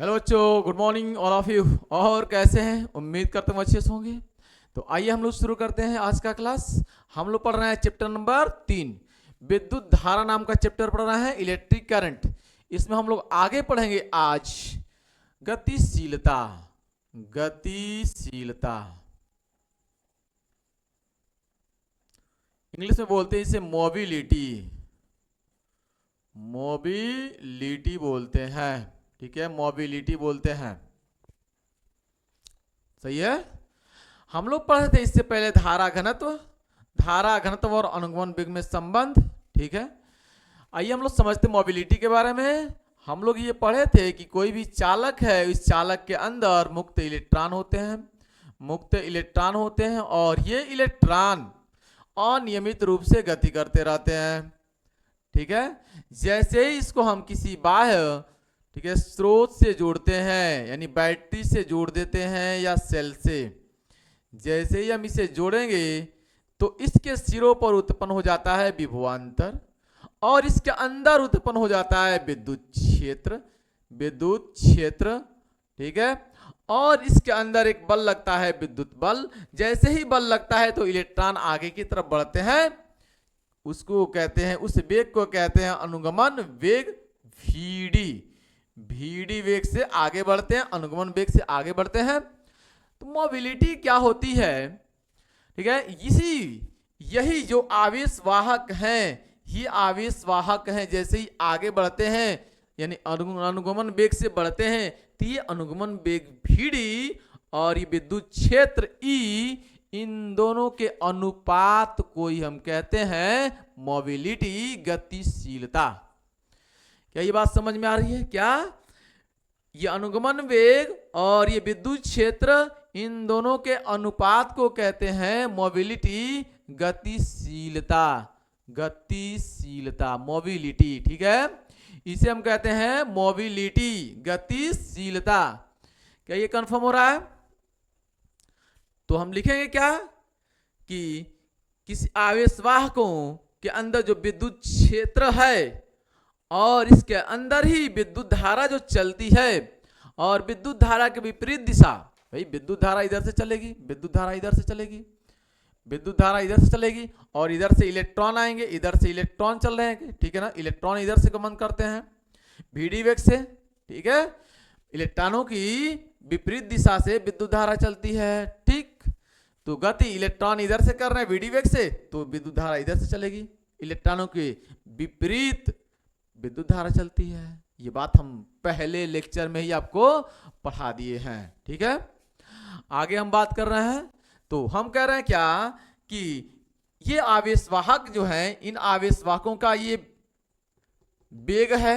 Hello बच्चों, good morning all of you. और कैसे हैं? उम्मीद करते हैं अच्छे से होंगे। तो आइए हम लोग शुरू करते हैं आज का क्लास। हम लोग पढ़ रहे हैं चैप्टर नंबर 3, विद्युत धारा नाम का चैप्टर पढ़ रहे हैं, इलेक्ट्रिक करंट। इसमें हम लोग आगे पढ़ेंगे आज गतिशीलता। गतिशीलता इंग्लिश में बोलते हैं इसे मोबिलिटी। मोबिलिटी बोलते हैं, ठीक है, मोबिलिटी बोलते हैं। सही है। हम लोग पढ़े थे इससे पहले धारा घनत्व, धारा घनत्व और अनुगमन वेग में संबंध। ठीक है, आइए हम लोग समझते मोबिलिटी के बारे में। हम लोग ये पढ़े थे कि कोई भी चालक है, इस चालक के अंदर मुक्त इलेक्ट्रॉन होते हैं, मुक्त इलेक्ट्रॉन होते हैं, और ये इलेक्ट्रॉन अनियमित रूप से गति करते रहते हैं। ठीक है, जैसे ही इसको हम किसी बाह्य, ठीक है, स्रोत से जोड़ते हैं, यानी बैटरी से जोड़ देते हैं या सेल से, जैसे ही हम इसे जोड़ेंगे तो इसके सिरों पर उत्पन्न हो जाता है विभवांतर, और इसके अंदर उत्पन्न हो जाता है विद्युत क्षेत्र। विद्युत क्षेत्र, ठीक है, और इसके अंदर एक बल लगता है, विद्युत बल। जैसे ही बल लगता है तो इलेक्ट्रॉन आगे की तरफ बढ़ते हैं। उसको कहते हैं, उस वेग को कहते हैं अनुगमन वेग, VD। VD वेग से आगे बढ़ते हैं, अनुगमन वेग से आगे बढ़ते हैं। तो मोबिलिटी क्या होती है? ठीक है, यही जो आवेश वाहक हैं, ये आवेश वाहक हैं, जैसे ही आगे बढ़ते हैं यानी अनुगमन वेग से बढ़ते हैं, तो ये अनुगमन वेग VD और ये विद्युत क्षेत्र E, इन दोनों के अनुपात को ही हम कहते हैं मोबिलिटी, गतिशीलता। क्या ये बात समझ में आ रही है? क्या ये अनुगमन वेग और ये विद्युत क्षेत्र, इन दोनों के अनुपात को कहते हैं मोबिलिटी, गतिशीलता। गतिशीलता, मोबिलिटी, ठीक है, इसे हम कहते हैं मोबिलिटी, गतिशीलता। क्या ये कंफर्म हो रहा है? तो हम लिखेंगे क्या कि किसी आवेशवाहकों के अंदर जो विद्युत क्षेत्र है और इसके अंदर ही विद्युत धारा जो चलती है, और विद्युत धारा के विपरीत दिशा, भाई विद्युत धारा इधर से चलेगी, विद्युत धारा इधर से चलेगी, विद्युत धारा इधर से चलेगी, और इधर से इलेक्ट्रॉन आएंगे, इधर से इलेक्ट्रॉन चल रहे हैं, ठीक है ना, इलेक्ट्रॉन इधर से गमन करते हैं VD वेग से। ठीक है, इलेक्ट्रॉनों की विपरीत दिशा से विद्युत धारा चलती है। ठीक, तो गति इलेक्ट्रॉन इधर से कर रहे हैं VD वेग से, तो विद्युत धारा इधर से चलेगी, इलेक्ट्रॉनों के विपरीत विद्युत धारा चलती है। ये बात हम पहले लेक्चर में ही आपको पढ़ा दिए हैं। ठीक है, आगे हम बात कर रहे हैं। तो हम कह रहे हैं क्या कि ये आवेशवाहक जो हैं, इन आवेशवाहकों का ये वेग है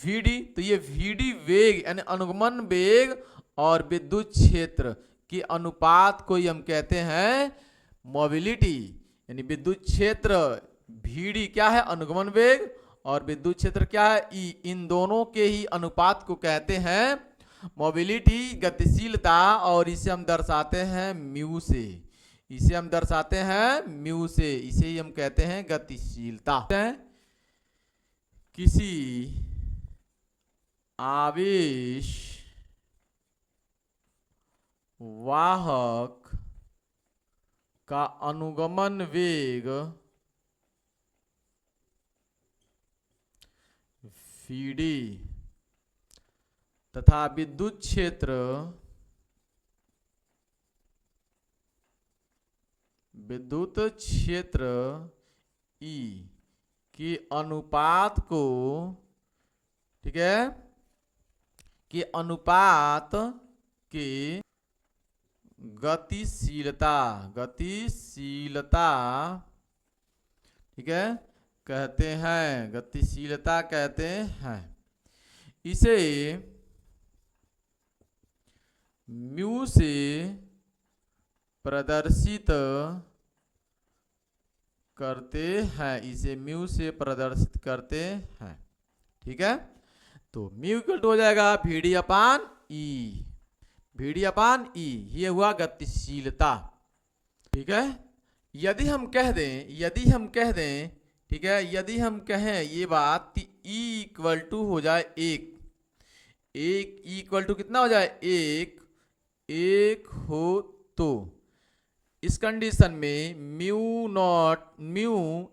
VD, तो ये VD वेग यानी अनुगमन वेग और विद्युत क्षेत्र के अनुपात को ही हम कहते हैं मोबिलिटी, यानी विद्युत क्षेत्र VD क्या है, अनुगमन वेग, और विद्युत क्षेत्र क्या है, E। इन दोनों के ही अनुपात को कहते हैं मोबिलिटी, गतिशीलता, और इसे हम दर्शाते हैं म्यू से। इसे हम दर्शाते हैं म्यू से, इसे ही हम कहते हैं गतिशीलता। किसी आवेश वाहक का अनुगमन वेग VD तथा विद्युत क्षेत्र E के अनुपात को, ठीक है, के अनुपात के गतिशीलता, गतिशीलता, ठीक है, कहते हैं, गतिशीलता कहते हैं। इसे म्यू से प्रदर्शित करते हैं, इसे म्यू से प्रदर्शित करते हैं। ठीक है, तो म्यू इक्वल टू हो जाएगा VD अपान E, VD अपान E, ये हुआ गतिशीलता। ठीक है, यदि हम कह दें, ठीक है, यदि हम कहें ये बात E इक्वल टू हो जाए 1, एक इक्वल टू कितना हो जाए, एक, एक हो तो इस कंडीशन में म्यू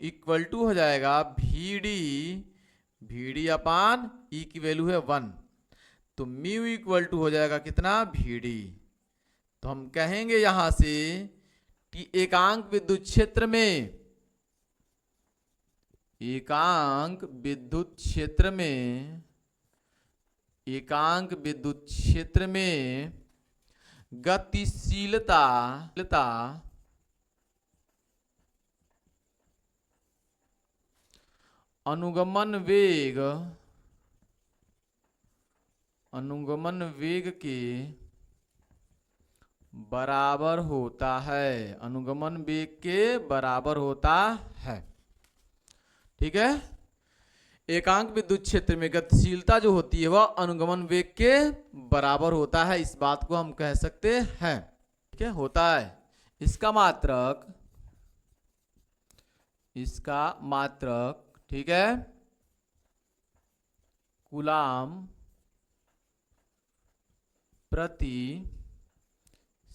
इक्वल टू हो जाएगा वी डी अपान ई की वैल्यू है 1, तो म्यू इक्वल टू हो जाएगा कितना, वी डी। तो हम कहेंगे यहां से कि एकांक विद्युत क्षेत्र में, एकांक विद्युत क्षेत्र में, एकांक विद्युत क्षेत्र में गतिशीलता अनुगमन वेग के बराबर होता है, अनुगमन वेग के बराबर होता है। ठीक है, एकांक विद्युत क्षेत्र में गतिशीलता जो होती है वह अनुगमन वेग के बराबर होता है, इस बात को हम कह सकते हैं। ठीक है, होता है। इसका मात्रक ठीक है, कूलाम प्रति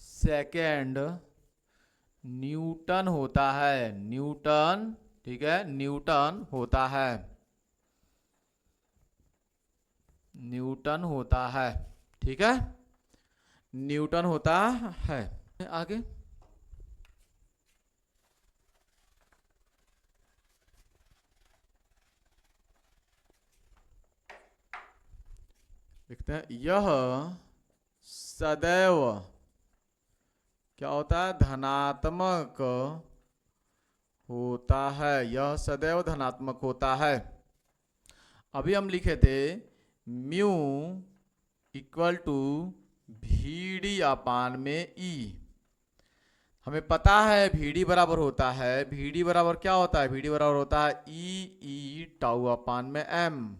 सेकेंड न्यूटन होता है, न्यूटन। ठीक है, न्यूटन होता है, न्यूटन होता है। ठीक है, न्यूटन होता है। आगे लिखते हैं, यह सदैव क्या होता है, धनात्मक होता है, यह सदैव धनात्मक होता है। अभी हम लिखे थे mu equal to V D upon में ई। हमें पता है वी डी बराबर होता है, वी डी बराबर क्या होता है, वी डी बराबर होता है ई टाउ अपान में एम।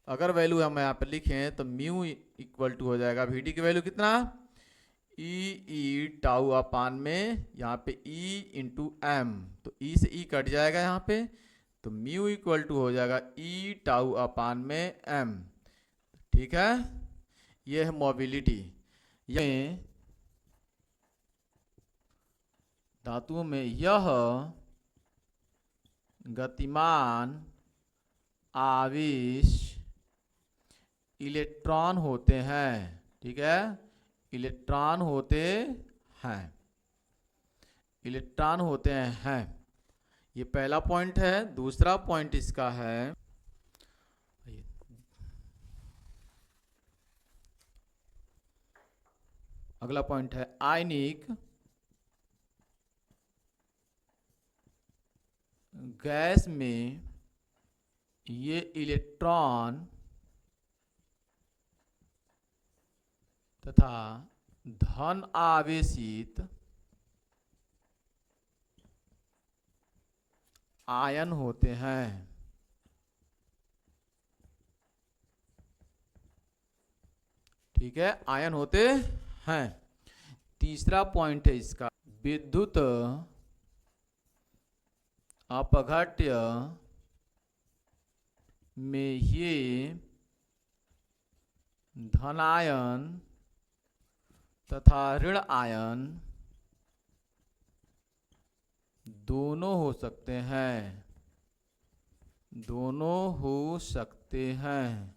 अगर वैल्यू हम यहाँ पे लिखें तो म्यू इक्वल टू हो जाएगा वी डी की वैल्यू कितना, ई टाउ अपान में यहाँ पे ई इंटू एम, तो ई से ई कट जाएगा यहाँ पे, तो म्यू इक्वल टू हो जाएगा ई टाउ अपान में एम। ठीक है, ये है मोबिलिटी। ये धातुओं में यह गतिमान आवेश इलेक्ट्रॉन होते हैं। ठीक है, इलेक्ट्रॉन होते हैं, इलेक्ट्रॉन होते हैं। ये पहला पॉइंट है। दूसरा पॉइंट इसका है, अगला पॉइंट है आयनिक गैस में ये इलेक्ट्रॉन तथा धन आवेशित आयन होते हैं। ठीक है, आयन होते हैं। तीसरा पॉइंट है इसका, विद्युत अपघट्य में ये धनायन तथा ऋण आयन दोनों हो सकते हैं, दोनों हो सकते हैं,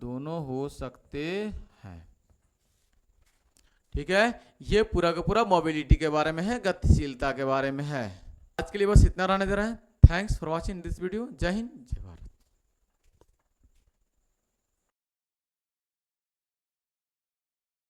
दोनों हो सकते हैं। ठीक है, ये पूरा का पूरा मोबिलिटी के बारे में है, गतिशीलता के बारे में है। आज के लिए बस इतना रहने दे रहे हैं। Thanks for watching this video. जय हिंद, जय भारत।